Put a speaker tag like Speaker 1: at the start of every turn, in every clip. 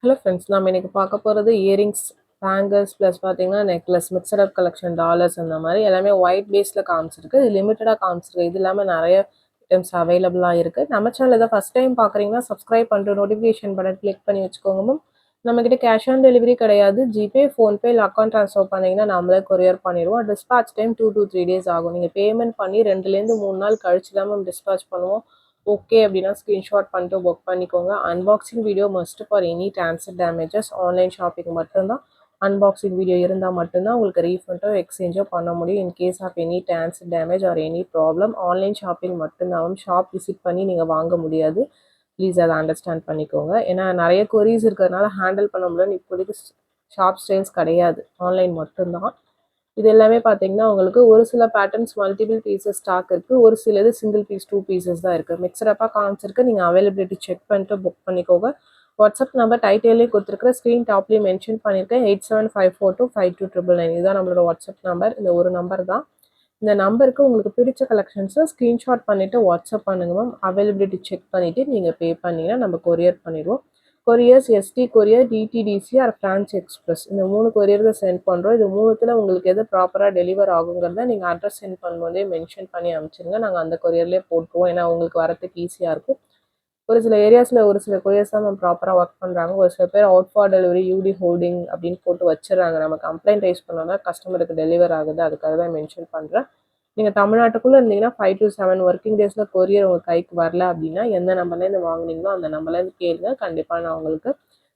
Speaker 1: Hello friends, நம்ம இன்னைக்கு பார்க்க போகிறது இயரிங்ஸ், பேங்கிள்ஸ் ப்ளஸ் பார்த்தீங்கன்னா நெக்லஸ், மிக்சட் அப் கலெக்ஷன், டாலர்ஸ் அந்த மாதிரி எல்லாமே ஒயிட் பேஸில் காமிச்சிருக்கு. இது லிமிட்டடாக காமிச்சிருக்கு. இது இல்லாமல் நிறைய ஐட்டம்ஸ் அவைலபிளாக இருக்குது. நம்ம சேனல் இதை ஃபஸ்ட் டைம் பார்க்குறீங்கன்னா சப்ஸ்கிரைப் பண்ணிட்டு நோட்டிஃபிகேஷன் பட்டன் கிளிக் பண்ணி வச்சுக்கோங்க மேம். நம்மக்கிட்ட கேஷ் ஆன் டெலிவரி கிடையாது. ஜிபே, ஃபோன்பே இல்லை அக்கௌண்ட் ட்ரான்ஸ்ஃபர் பண்ணிங்கன்னா நம்மளே கொரியர் பண்ணிடுவோம். டிஸ்பாச் டைம் 2 to 3 days ஆகும். நீங்கள் பேமெண்ட் பண்ணி 2லேருந்து 3 நாள் கழிச்சு தான் மேம் டிஸ்பாச் பண்ணுவோம். ஓகே அப்படின்னா ஸ்க்ரீன்ஷாட் பண்ணிட்டு புக் பண்ணிக்கோங்க. Unboxing video must for any transit damages. Online shopping மட்டும்தான் அன்பாக்சிங் வீடியோ இருந்தால் மட்டும்தான் உங்களுக்கு ரீஃபண்டோ எக்ஸ்சேஞ்சோ பண்ண முடியும். In case of any transit damage or any problem online shopping மட்டும்தான். ஷாப் விசிட் பண்ணி நீங்கள் வாங்க முடியாது. ப்ளீஸ் அதை அண்டர்ஸ்டாண்ட் பண்ணிக்கோங்க. ஏன்னா நிறைய கொரீஸ் இருக்கிறதுனால ஹேண்டில் பண்ண முடியல. இப்போதைக்கு ஷாப் ஸ்டைல்ஸ் கிடையாது, ஆன்லைன் மட்டும்தான். இது எல்லாமே பார்த்தீங்கன்னா உங்களுக்கு ஒரு சில பேட்டர்ன்ஸ் மல்டிபிள் பீசஸ் ஸ்டாக் இருக்குது. ஒரு சில இது சிங்கிள் பீஸ் 2 பீசஸ் தான் இருக்குது. மிக்சரப்பாக காமிச்சிருக்கு. நீங்கள் அவைலபிலிட்டி செக் பண்ணிட்டு புக் பண்ணிக்கோங்க. வாட்ஸ்அப் நம்பர் டைட்டிலே கொடுத்துருக்குற ஸ்க்ரீன் டாப்லேயும் மென்ஷன் பண்ணியிருக்கேன். 8754425299. இதுதான் நம்மளோட வாட்ஸ்அப் நம்பர். இந்த ஒரு நம்பர் தான். இந்த நம்பருக்கு உங்களுக்கு பிடிச்ச கலெக்ஷன்ஸை ஸ்க்ரீன்ஷாட் பண்ணிவிட்டு வாட்ஸ்அப் பண்ணுங்க மேம். அவைலபிலிட்டி செக் பண்ணிவிட்டு நீங்கள் பே பண்ணிங்கன்னா நம்ம கொரியர் பண்ணிடுவோம். Couriers ST courier, DTDC or Franch express, இந்த 3 கொரியருக்கு சென்ட் பண்ணுறோம். இது 3த்தில் உங்களுக்கு எது ப்ராப்பராக டெலிவர் ஆகுங்கிறத நீங்கள் அட்ரஸ் சென்ட் பண்ணும்போதே மென்ஷன் பண்ணி அனுப்பிச்சிருங்க. நாங்கள் அந்த கொரியர்லேயே போட்டுருவோம். ஏன்னா உங்களுக்கு வரத்துக்கு ஈஸியாக இருக்கும். ஒரு சில ஏரியாஸில் ஒரு சில கொரியர்ஸ் தான் நம்ம ப்ராப்பராக ஒர்க் பண்ணுறாங்க. ஒரு சில பேர் அவுட் ஃபார் டெலிவரி யூடி ஹோல்டிங் அப்படின்னு போட்டு வச்சுறாங்க. நம்ம கம்ப்ளைண்ட் ரைஸ் பண்ணோன்னா கஸ்டமருக்கு டெலிவர் ஆகுது. அதுக்காக தான் மென்ஷன் பண்ணுறேன். நீங்கள் தமிழ்நாட்டுக்குள்ளே இருந்தீங்கன்னா 5 to 7 ஒர்க்கிங் டேஸில் கொரியர் உங்கள் கைக்கு வரல அப்படின்னா எந்த நம்பர்லேருந்து வாங்குனீங்களோ அந்த நம்பர்லேருந்து கேளுங்க. கண்டிப்பாக நான் உங்களுக்கு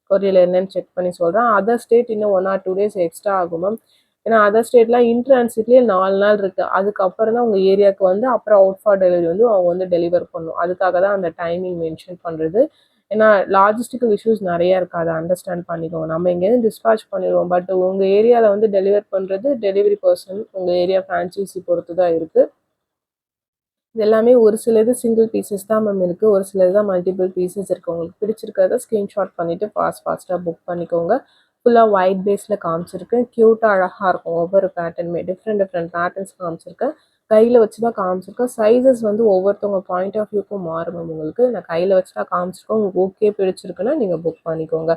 Speaker 1: கொரியரில் என்னென்னு செக் பண்ணி சொல்கிறேன். அதர் ஸ்டேட் இன்னும் 1 or 2 days எக்ஸ்ட்ரா ஆகும் மேம். ஏன்னா அதர் ஸ்டேட்லாம் இன் ட்ரான்சிட்லேயே 4 நாள் இருக்குது. அதுக்கப்புறம் தான் உங்கள் ஏரியாவுக்கு வந்து அப்புறம் அவுட் ஃபார் டெலிவரி வந்து அவங்க வந்து டெலிவர் பண்ணணும். அதுக்காக தான் அந்த டைமிங் மென்ஷன் பண்ணுறது. ஏன்னா லாஜிஸ்டிக்கல் இஷ்யூஸ் நிறைய இருக்குது. அதை அண்டர்ஸ்டாண்ட் பண்ணிக்கோங்க. நம்ம எங்கேருந்து டிஸ்பாச் பண்ணிடுவோம். பட் உங்கள் ஏரியாவில் வந்து டெலிவர் பண்ணுறது டெலிவரி பர்சன் உங்கள் ஏரியா ஃப்ரான்ச்சைசி பொறுத்து தான் இருக்குது. இது எல்லாமே ஒரு சிலது சிங்கிள் பீசஸ் தான் மேம் இருக்குது. ஒரு சிலது தான் மல்டிபிள் பீசஸ் இருக்குது. உங்களுக்கு பிடிச்சிருக்கிறத ஸ்க்ரீன்ஷாட் பண்ணிவிட்டு ஃபாஸ்ட்டாக புக் பண்ணிக்கோங்க. ஃபுல்லாக ஒயிட் பேஸில் காமிச்சிருக்கு. க்யூட்டாக அழகாக இருக்கும். ஒவ்வொரு பேட்டர்னுமே டிஃப்ரெண்ட் பேட்டர்ன்ஸ் காமிச்சிருக்கேன். கையில் வச்சு தான் காமிச்சிருக்கேன். சைஸஸ் வந்து ஒவ்வொருத்தவங்க பாயிண்ட் ஆஃப் வியூக்கும் மாறும் மேம். உங்களுக்கு நான் கையில் வச்சு தான் காமிச்சிருக்கேன். உங்களுக்கு ஓகே பிடிச்சிருக்குன்னா நீங்கள் புக் பண்ணிக்கோங்க.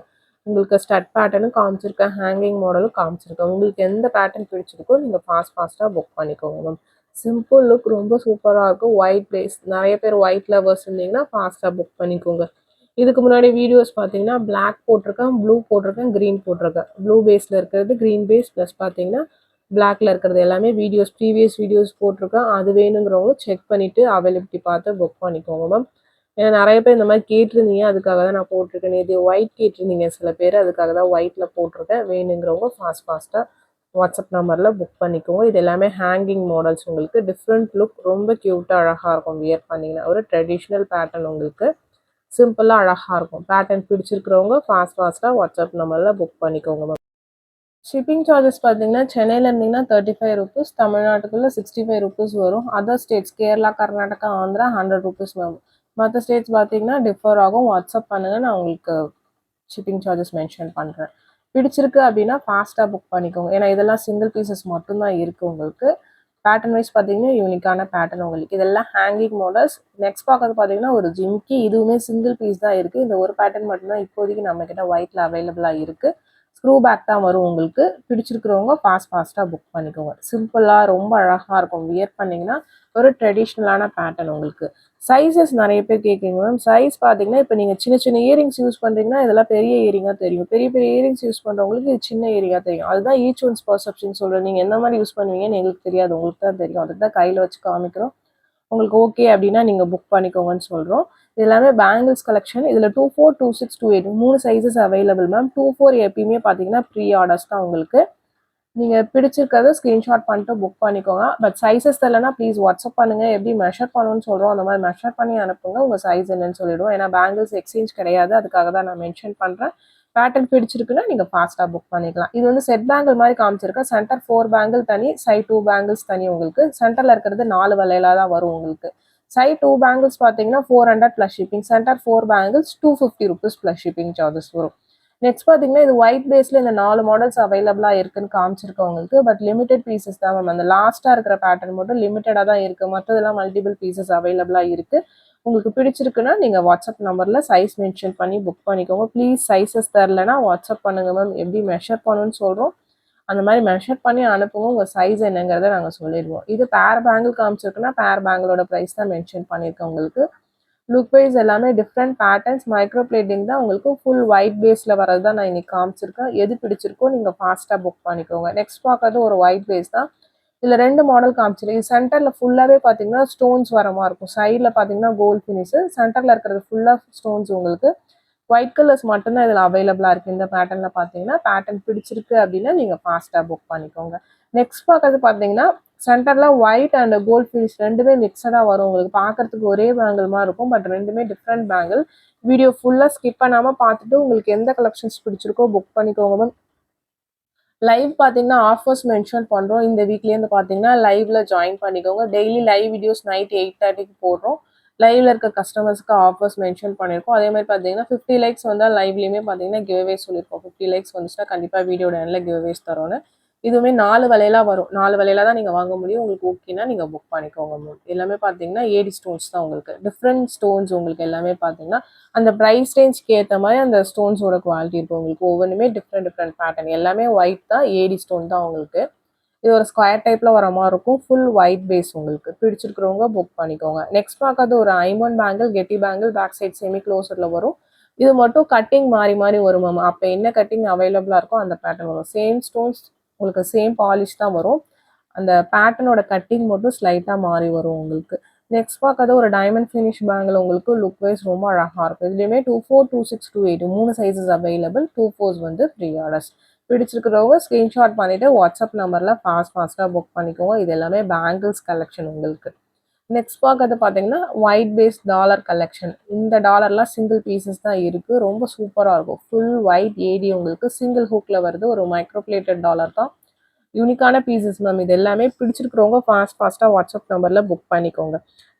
Speaker 1: உங்களுக்கு ஸ்டட் பேட்டர்னும் காமிச்சிருக்கேன், ஹேங்கிங் மாடலும் காமிச்சிருக்கேன். உங்களுக்கு எந்த பேட்டர்ன் பிடிச்சிருக்கோ நீங்கள் ஃபாஸ்ட்டாக புக் பண்ணிக்கோங்க மேம். சிம்பிள் லுக் ரொம்ப சூப்பராக இருக்கும். ஒயிட் பேஸ், நிறைய பேர் ஒயிட் லவர்ஸ் இருந்தீங்கன்னா ஃபாஸ்ட்டாக புக் பண்ணிக்கோங்க. இதுக்கு முன்னாடி வீடியோஸ் பார்த்தீங்கன்னா பிளாக் போட்டிருக்கேன், ப்ளூ போட்டிருக்கேன், க்ரீன் போட்டிருக்கேன். ப்ளூ பேஸில் இருக்கிறது, க்ரீன் பேஸ் ப்ளஸ் பார்த்தீங்கன்னா பிளாக்ல இருக்கிறது எல்லாமே ப்ரீவியஸ் வீடியோஸ் போட்டிருக்கேன். அது வேணுங்கிறவங்க செக் பண்ணிவிட்டு அவைலபிலிட்டி பார்த்து புக் பண்ணிக்கோங்க மேம். ஏன்னா நிறைய பேர் இந்த மாதிரி கேட்டிருந்தீங்க, அதுக்காக தான் நான் போட்டிருக்கேன். இது ஒயிட் கேட்டிருந்தீங்க சில பேர், அதுக்காக தான் ஒயிட்டில் போட்டிருக்கேன். வேணுங்கிறவங்க ஃபாஸ்ட்டாக வாட்ஸ்அப் நம்பரில் புக் பண்ணிக்கோங்க. இது எல்லாமே ஹேங்கிங் மாடல்ஸ். உங்களுக்கு டிஃப்ரெண்ட் லுக், ரொம்ப க்யூட்டாக அழகாக இருக்கும். வியர் பண்ணிங்கன்னா ஒரு ட்ரெடிஷ்னல் பேட்டர்ன். உங்களுக்கு சிம்பிளாக அழகாக இருக்கும். பேட்டர்ன் பிடிச்சிருக்கிறவங்க ஃபாஸ்ட்டாக வாட்ஸ்அப் நம்பரில் புக் பண்ணிக்கோங்க மேம். ஷிப்பிங் சார்ஜஸ் பார்த்தீங்கன்னா சென்னையில் இருந்தீங்கன்னா 35 rupees, தமிழ்நாட்டுக்குள்ளே 65 rupees வரும். Other states Kerala, Karnataka, Andhra 100 rupees ma'am. மற்ற ஸ்டேட்ஸ் பார்த்தீங்கன்னா டிஃபர் ஆகும். வாட்ஸ்அப் பண்ணுங்கள், நான் உங்களுக்கு ஷிப்பிங் சார்ஜஸ் மென்ஷன் பண்ணுறேன். பிடிச்சிருக்கு அப்படின்னா ஃபாஸ்ட்டாக புக் பண்ணிக்கோங்க. ஏன்னா இதெல்லாம் சிங்கிள் பீசஸ் மட்டும்தான் இருக்குது. உங்களுக்கு பேட்டர்ன் வைஸ் பார்த்தீங்கன்னா யூனிக்கான பேட்டர்ன். உங்களுக்கு இதெல்லாம் ஹேங்கிங் மாடல்ஸ். நெக்ஸ்ட் பார்க்கறது பார்த்தீங்கன்னா ஒரு ஜிம்கி. இதுவுமே சிங்கிள் பீஸ் தான் இருக்குது. இந்த ஒரு பேட்டர்ன் மட்டும்தான் இப்போதைக்கு நம்மக்கிட்ட ஒயிட்டில் அவைலபிளாக இருக்குது. ஸ்க்ரூ பேக் தான் வரும். உங்களுக்கு பிடிச்சிருக்கிறவங்க ஃபாஸ்ட்டாக புக் பண்ணிக்கோங்க. சிம்பிளாக ரொம்ப அழகாக இருக்கும். வியர் பண்ணிங்கன்னா ஒரு ட்ரெடிஷ்னலான பேட்டர்ன். உங்களுக்கு சைஸஸ் நிறைய பேர் கேட்குறீங்க மேம். சைஸ் பார்த்தீங்கன்னா இப்போ நீங்கள் சின்ன இயரிங்ஸ் யூஸ் பண்ணுறீங்கன்னா இதெல்லாம் பெரிய இயரிங்காக தெரியும். பெரிய இயரிங்ஸ் யூஸ் பண்ணுறவங்களுக்கு இது சின்ன இயரிங்காக தெரியும். அதுதான் ஈச் ஒன்ஸ் பர்செப்ஷன் சொல்கிறேன். நீங்கள் எந்த மாதிரி யூஸ் பண்ணுவீங்கன்னு எங்களுக்கு தெரியாது, உங்களுக்கு தான் தெரியும். அதுக்கு தான் கையில் வச்சு காமிக்கிறோம். உங்களுக்கு ஓகே அப்படின்னா நீங்கள் புக் பண்ணிக்கோங்கன்னு சொல்கிறோம். இது எல்லாமே பேங்கிள்ஸ் கலெக்ஷன். இதில் 24, 26, 28 3 சைஸஸ் அவைலபிள் மேம். 24 எப்பயுமே பார்த்தீங்கன்னா ப்ரீ ஆர்டர்ஸ் தான். உங்களுக்கு நீங்கள் பிடிச்சிருக்கிறத ஸ்க்ரீன்ஷாட் பண்ணிட்டு புக் பண்ணிக்கோங்க. பட் சைஸஸ் தெரியலனா ப்ளீஸ் வாட்ஸ்அப் பண்ணுங்கள். எப்படி மெஷர் பண்ணணும்னு சொல்கிறோம் அந்த மாதிரி மெஷர் பண்ணி அனுப்புங்க. உங்கள் சைஸ் என்னன்னு சொல்லிவிடுவோம். ஏன்னா பேங்கிள்ஸ் எக்ஸ்சேஞ்ச் கிடையாது. அதுக்காக தான் நான் மென்ஷன் பண்ணுறேன். பேட்டர்ன் பிடிச்சிருக்குன்னா நீங்கள் ஃபாஸ்ட்டாக புக் பண்ணிக்கலாம். இது வந்து செட் பேங்கிள் மாதிரி காமிச்சிருக்கேன். சென்டர் 4 பேங்கிள் தனி, சைட் 2 பேங்கிள்ஸ் தனி. உங்களுக்கு சென்டரில் இருக்கிறது 4 வளையலாக தான் வரும். உங்களுக்கு சைட் 2 பேங்கிள்ஸ் பார்த்தீங்கன்னா 400 plus shipping. Centre 4 bangles 250 rupees plus shipping charges வரும். நெக்ஸ்ட் பார்த்தீங்கன்னா இது ஒயிட் பேஸில் இந்த 4 மாடல்ஸ் அவைலபிளாக இருக்குன்னு காமிச்சிருக்கோம் உங்களுக்கு. பட் லிமிடெட் பீசஸ் தான் மேம். அந்த லாஸ்ட்டாக இருக்கிற பேட்டர்ன் மட்டும் லிமிட்டடாக தான் இருக்குது. மற்றதெல்லாம் மல்டிபிள் பீசஸ் அவைலபிளாக இருக்குது. உங்களுக்கு பிடிச்சிருக்குன்னா நீங்கள் வாட்ஸ்அப் நம்பரில் சைஸ் மென்ஷன் பண்ணி புக் பண்ணிக்கோங்க. ப்ளீஸ் சைஸஸ் தரலனா வாட்ஸ்அப் பண்ணுங்கள் மேம். எப்படி மெஷர் பண்ணணும்னு சொல்கிறோம் அந்த மாதிரி மெஷர் பண்ணி அனுப்புங்க. உங்கள் சைஸ் என்னங்கிறத நாங்கள் சொல்லிடுவோம். இது பேர் பேங்கிள் காமிச்சிருக்குன்னா பேர் பேங்கிளோட ப்ரைஸ் தான் மென்ஷன் பண்ணியிருக்கேன். உங்களுக்கு லுக் வைஸ் எல்லாமே டிஃப்ரெண்ட் பேட்டர்ன்ஸ் மைக்ரோ பிளேட்டிங் தான். உங்களுக்கு ஃபுல் ஒயிட் பேஸில் வரது தான் நான் இன்னைக்கு காமிச்சிருக்கேன். எது பிடிச்சிருக்கோ நீங்கள் ஃபாஸ்ட்டாக புக் பண்ணிக்கோங்க. நெக்ஸ்ட் பார்க்கறது ஒரு ஒயிட் பேஸ் தான். இதில் 2 மாடல் காமிச்சிருக்கேன். சென்டரில் ஃபுல்லாகவே பார்த்தீங்கன்னா ஸ்டோன்ஸ் வர மாதிரி இருக்கும். சைடில் பார்த்தீங்கன்னா கோல்ட் ஃபினிஷு, சென்டரில் இருக்கிறது ஃபுல்லாக ஸ்டோன்ஸ். உங்களுக்கு ஒயிட் கலர்ஸ் மட்டும்தான் இதில் அவைலபிளாக இருக்குது. இந்த பேட்டர்னில் பார்த்தீங்கன்னா பேட்டர்ன் பிடிச்சிருக்கு அப்படின்னா நீங்கள் ஃபாஸ்ட்டாக புக் பண்ணிக்கோங்க. நெக்ஸ்ட் பார்க்கறது பார்த்தீங்கன்னா சென்டரில் ஒயிட் அண்ட் கோல்ட் ஃபினிஷ் ரெண்டுமே மிக்சடாக வரும். உங்களுக்கு பார்க்கறதுக்கு ஒரே பேங்கிள் மாதிரி இருக்கும், பட் ரெண்டுமே டிஃப்ரெண்ட் பேங்கிள். வீடியோ ஃபுல்லாக ஸ்கிப் பண்ணாமல் பார்த்துட்டு உங்களுக்கு எந்த கலெக்ஷன்ஸ் பிடிச்சிருக்கோ புக் பண்ணிக்கோங்க மேம். லைவ் பார்த்தீங்கன்னா ஆஃபர்ஸ் மென்ஷன் பண்ணுறோம். இந்த வீக்லேருந்து பார்த்தீங்கன்னா லைவ்ல ஜாயின் பண்ணிக்கோங்க. டெய்லி லைவ் வீடியோஸ் நைட் 8:30க்கு போடுறோம். லைவ்ல இருக்க கஸ்டமர்ஸ்க்கு ஆஃபர்ஸ் மென்ஷன் பண்ணியிருக்கோம். அதே மாதிரி பார்த்தீங்கன்னா 50 லைக்ஸ் வந்தால் லைவ்லேயுமே பார்த்தீங்கன்னா கிவ்அவேஸ் சொல்லியிருக்கோம். 50 லைக்ஸ் வந்துச்சுன்னா கண்டிப்பாக வீடியோட எண்டில் கிவ்அவேஸ் தரோன்னு. இதுவுமே 4 விலையில வரும். 4 விலையில தான் நீங்கள் வாங்க முடியும். உங்களுக்கு ஓகேனா நீங்கள் புக் பண்ணிக்கோங்க மேம். எல்லாமே பார்த்தீங்கன்னா ஏடி ஸ்டோன்ஸ் தான். உங்களுக்கு டிஃப்ரெண்ட் ஸ்டோன்ஸ் உங்களுக்கு எல்லாமே பார்த்தீங்கன்னா அந்த ப்ரைஸ் ரேஞ்ச்க்கு ஏற்ற மாதிரி அந்த ஸ்டோன்ஸோட குவாலிட்டி இருக்கும். உங்களுக்கு ஒவ்வொன்றுமே டிஃப்ரெண்ட் பேட்டர்ன். எல்லாமே ஒயிட் தான், ஏடி ஸ்டோன் தான். உங்களுக்கு இது ஒரு ஸ்கொயர் டைப்ல வர மாதிரி இருக்கும். Full white base. உங்களுக்கு பிடிச்சிருக்கிறவங்க புக் பண்ணிக்கோங்க. நெக்ஸ்ட் பார்க்கறது ஒரு ஐமண்ட் பேங்கிள், கெட்டி பேங்கிள், பேக் சைட் செமி க்ளோஸர்ல வரும். இது மட்டும் கட்டிங் மாறி மாறி வரும் மேம். அப்போ என்ன கட்டிங் அவைலபிளாக இருக்கோ அந்த பேட்டர்ன் வரும். சேம் ஸ்டோன்ஸ் உங்களுக்கு சேம் பாலிஷ் தான் வரும். அந்த பேட்டர்னோட கட்டிங் மட்டும் ஸ்லைட்டாக மாறி வரும் உங்களுக்கு. நெக்ஸ்ட் பார்க்கறது ஒரு டைமண்ட் ஃபினிஷ் பேங்கிள். உங்களுக்கு லுக் வைஸ் ரொம்ப அழகாக இருக்கும். இதுலேயுமே 24, 26, 28 3 சைஸஸ் அவைலபிள். 24s வந்து ஃப்ரீ ஆர்டர்ஸ். பிடிச்சிருக்கிறவங்க ஸ்க்ரீன்ஷாட் பண்ணிவிட்டு வாட்ஸ்அப் நம்பரில் ஃபாஸ்ட்டாக புக் பண்ணிக்கோங்க. இது எல்லாமே பேங்கிள்ஸ் கலெக்ஷன் உங்களுக்கு. நெக்ஸ்ட் பார்க்கறது பார்த்தீங்கன்னா ஒயிட் பேஸ் டாலர் கலெக்ஷன். இந்த டாலர்லாம் சிங்கிள் பீசஸ் தான் இருக்குது. ரொம்ப சூப்பராக இருக்கும். ஃபுல் ஒயிட் ஏடி உங்களுக்கு சிங்கிள் ஹூக்கில் வருது. ஒரு மைக்ரோ பிளேட்டட் டாலர் தான். யூனிக்கான பீசஸ் மேம். இது எல்லாமே பிடிச்சிருக்கிறவங்க ஃபாஸ்ட்டாக வாட்ஸ்அப் நம்பரில் புக் பண்ணிக்கோங்க.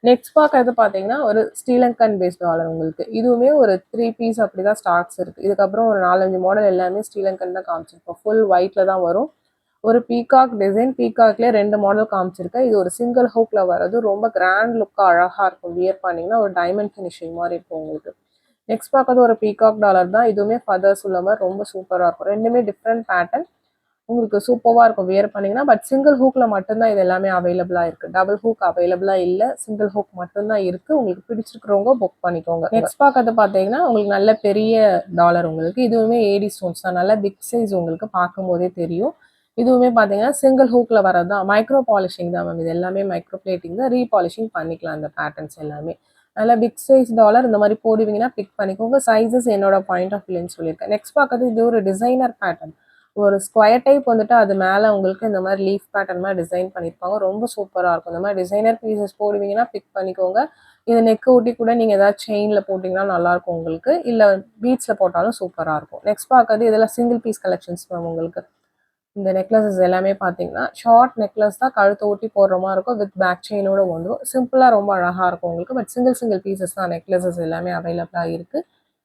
Speaker 1: நெக்ஸ்ட் பார்க்கறது பார்த்தீங்கன்னா ஒரு ஸ்ரீலங்கன் பேஸ்ட் டாலர். உங்களுக்கு இதுவுமே ஒரு 3 பீஸ் அப்படி தான் ஸ்டாக்ஸ் இருக்குது. இதுக்கப்புறம் ஒரு 4-5 மாடல் எல்லாமே ஸ்ரீலங்கன் தான் காமிச்சிருக்கோம். ஃபுல் ஒயிட்டில் தான் வரும். ஒரு பீகாக் டிசைன், பீகாக்லேயே 2 மாடல் காமிச்சிருக்கேன். இது ஒரு சிங்கிள் ஹூக்கில் வர்றது. ரொம்ப கிராண்ட் லுக்காக அழகாக இருக்கும். வியர் பண்ணிங்கன்னா ஒரு டைமண்ட் ஃபினிஷிங் மாதிரி இருக்கும் உங்களுக்கு. நெக்ஸ்ட் பார்க்கறது ஒரு பீகாக் டாலர் தான். இதுவுமே ஃபதர்ஸ் உள்ள மாதிரி ரொம்ப சூப்பராக இருக்கும். ரெண்டுமே டிஃப்ரெண்ட் பேட்டர்ன். உங்களுக்கு சூப்பராக இருக்கும் வியர் பண்ணிங்கன்னா. பட் சிங்கிள் ஹூக்கில் மட்டும்தான் இது எல்லாமே அவைலபிளாக இருக்குது. டபுள் ஹூக் அவைலபிளாக இல்லை. சிங்கிள் ஹூக் மட்டும்தான் இருக்குது. உங்களுக்கு பிடிச்சிருக்கிறவங்க புக் பண்ணிக்கோங்க. நெக்ஸ்ட் பார்க்கறது பார்த்தீங்கன்னா உங்களுக்கு நல்ல பெரிய டாலர். உங்களுக்கு இதுவுமே ஏடி ஸ்டோன்ஸ் தான். நல்ல பிக் சைஸ். உங்களுக்கு பார்க்கும்போதே தெரியும். இதுவுமே பார்த்தீங்கன்னா சிங்கிள் ஹூக்கில் வரது தான். மைக்ரோ பாலிஷிங் தான் மேம். இது எல்லாமே மைக்ரோ பிளேட்டிங் தான். ரீபாலிஷிங் பண்ணிக்கலாம் அந்த பேட்டர்ன்ஸ் எல்லாமே. நல்லா பிக் சைஸ் டாலர் இந்த மாதிரி போடுவீங்கன்னா பிக் பண்ணிக்கோங்க. சைஸஸ் என்னோட பாயிண்ட் ஆஃப் வியூன்னு சொல்லியிருக்கேன். நெக்ஸ்ட் பார்க்கறது இது ஒரு டிசைனர் பேட்டர்ன். ஒரு ஸ்கொயர் டைப் வந்துட்டு அது மேலே உங்களுக்கு இந்த மாதிரி லீஃப் பேட்டர்ன் மாதிரி டிசைன் பண்ணியிருப்பாங்க. ரொம்ப சூப்பராக இருக்கும். இந்த மாதிரி டிசைனர் பீசஸ் போடுவீங்கன்னா பிக் பண்ணிக்கோங்க. இது நெக்கு ஊட்டி கூட நீங்கள் ஏதாவது செயினில் போட்டிங்கன்னா நல்லாயிருக்கும் உங்களுக்கு. இல்லை பீட்ஸில் போட்டாலும் சூப்பராக இருக்கும். நெக்ஸ்ட் பார்க்கறது இதெல்லாம் சிங்கிள் பீஸ் கலெக்ஷன்ஸ் மேம். உங்களுக்கு இந்த நெக்லஸஸ் எல்லாமே பார்த்தீங்கன்னா ஷார்ட் நெக்லஸ் தான். கழுத்தை ஊட்டி போடுற மாதிரி இருக்கும். வித் பேக் செயினோட வந்துடும். சிம்பிளாக ரொம்ப அழகாக இருக்கும் உங்களுக்கு. பட் சிங்கிள் பீசஸ் தான் நெக்லஸஸ் எல்லாமே அவைலபிளாக இருக்குது.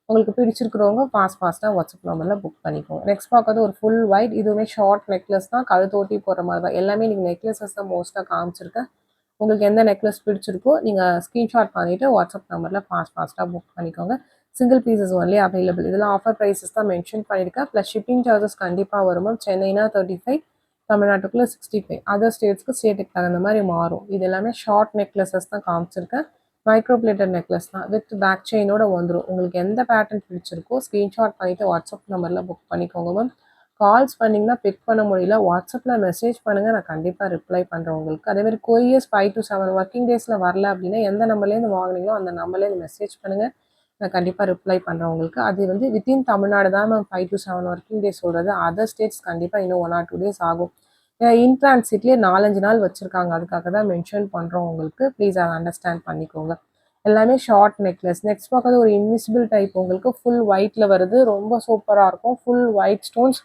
Speaker 1: உங்களுக்கு பிடிச்சிருக்கிறவங்க ஃபாஸ்ட்டாக வாட்ஸ்அப் நம்பரில் புக் பண்ணிக்கோங்க. நெக்ஸ்ட் பார்க்கறது ஒரு ஃபுல் ஒயிட். இதுவுமே ஷார்ட் நெக்லஸ் தான். கழுத்து ஊட்டி போடுற மாதிரி தான். எல்லாமே நீங்கள் நெக்லஸஸ் தான் மோஸ்ட்டாக காமிச்சிருக்கேன். உங்களுக்கு எந்த நெக்லஸ் பிடிச்சிருக்கோ நீங்கள் ஸ்க்ரீன்ஷாட் பண்ணிவிட்டு வாட்ஸ்அப் நம்பரில் ஃபாஸ்ட்டாக புக் பண்ணிக்கோங்க. Single pieces only available. இதெல்லாம் ஆஃபர் ப்ரைஸஸ் தான் மென்ஷன் பண்ணியிருக்கேன். ப்ளஸ் ஷிப்பிங் சார்ஜஸ் கண்டிப்பாக வரும். சென்னைனா 35, தமிழ்நாட்டுக்குள்ளே 65, அதர் ஸ்டேட்டுக்கு தகுந்த மாதிரி மாறும். இது எல்லாமே ஷார்ட் நெக்லஸஸ் தான் காமிச்சிருக்கேன். மைக்ரோ பிளேட்டட் நெக்லஸ் தான். வித் பேக் செயினோட வந்துடும். உங்களுக்கு எந்த பேட்டர்ன் பிடிச்சிருக்கோ ஸ்க்ரீன்ஷாட் பண்ணிவிட்டு வாட்ஸ்அப் நம்பரில் புக் பண்ணிக்கோங்க மேம். கால்ஸ் பண்ணிங்கன்னா பிக் பண்ண முடியல. வாட்ஸ்அப்பில் மெசேஜ் பண்ணுங்கள். நான் கண்டிப்பாக ரிப்ளை பண்ணுறேன் உங்களுக்கு. அதேமாதிரி கொரியர்ஸ் 5 to 7 ஒர்க்கிங் டேஸில் வரல அப்படின்னா எந்த நம்பர்லேருந்து வாங்கினீங்களோ அந்த நம்பர்லேருந்து மெசேஜ் பண்ணுங்கள். நான் கண்டிப்பாக ரிப்ளை பண்ணுறேன் உங்களுக்கு. அது வந்து வித்தின் தமிழ்நாடு தான் மேம் 5 to 7 ஒர்க்கிங் டேஸ் சொல்கிறது. அதர் ஸ்டேட்ஸ் கண்டிப்பாக இன்னும் 1 or 2 days ஆகும். இன் டிரான்சிட்லேயே 4-5 நாள் வச்சுருக்காங்க. அதுக்காக தான் மென்ஷன் பண்ணுறோம் உங்களுக்கு. ப்ளீஸ் அதை அண்டர்ஸ்டாண்ட் பண்ணிக்கோங்க. எல்லாமே ஷார்ட் நெக்லஸ். நெக்ஸ்ட் பார்க்கறது ஒரு இன்விசிபிள் டைப். உங்களுக்கு ஃபுல் ஒயிட்டில் வருது. ரொம்ப சூப்பராக இருக்கும். Full white stones.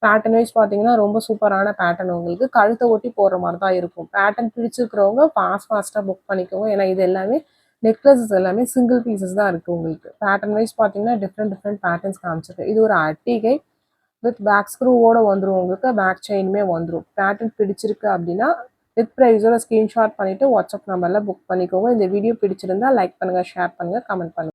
Speaker 1: Pattern wise பார்த்தீங்கன்னா ரொம்ப சூப்பரான பேட்டர்ன். உங்களுக்கு கழுத்தை ஒட்டி போடுற மாதிரி தான் இருக்கும். பேட்டர்ன் பிடிச்சிருக்கிறவங்க ஃபாஸ்ட்டாக புக் பண்ணிக்கோங்க. ஏன்னா இது எல்லாமே நெக்லஸஸ் எல்லாமே சிங்கிள் பீசஸ் தான் இருக்குது. உங்களுக்கு பேட்டர்ன் வைஸ் பார்த்தீங்கன்னா டிஃப்ரெண்ட் பேட்டர்ன்ஸ் காமிச்சிருக்கு. இது ஒரு அட்டிகை வித் பேக் ஸ்க்ரூவோட வந்துடும். உங்களுக்கு பேக் செயினுமே வந்துடும். பேட்டர்ன் பிடிச்சிருக்கு அப்படின்னா வித் ப்ரைஸோட ஸ்க்ரீன்ஷாட் பண்ணிவிட்டு வாட்ஸ்அப் நம்பரில் புக் பண்ணிக்கோங்க. இந்த வீடியோ பிடிச்சிருந்தா லைக் பண்ணுங்கள், ஷேர் பண்ணுங்கள், கமெண்ட் பண்ணுங்கள்.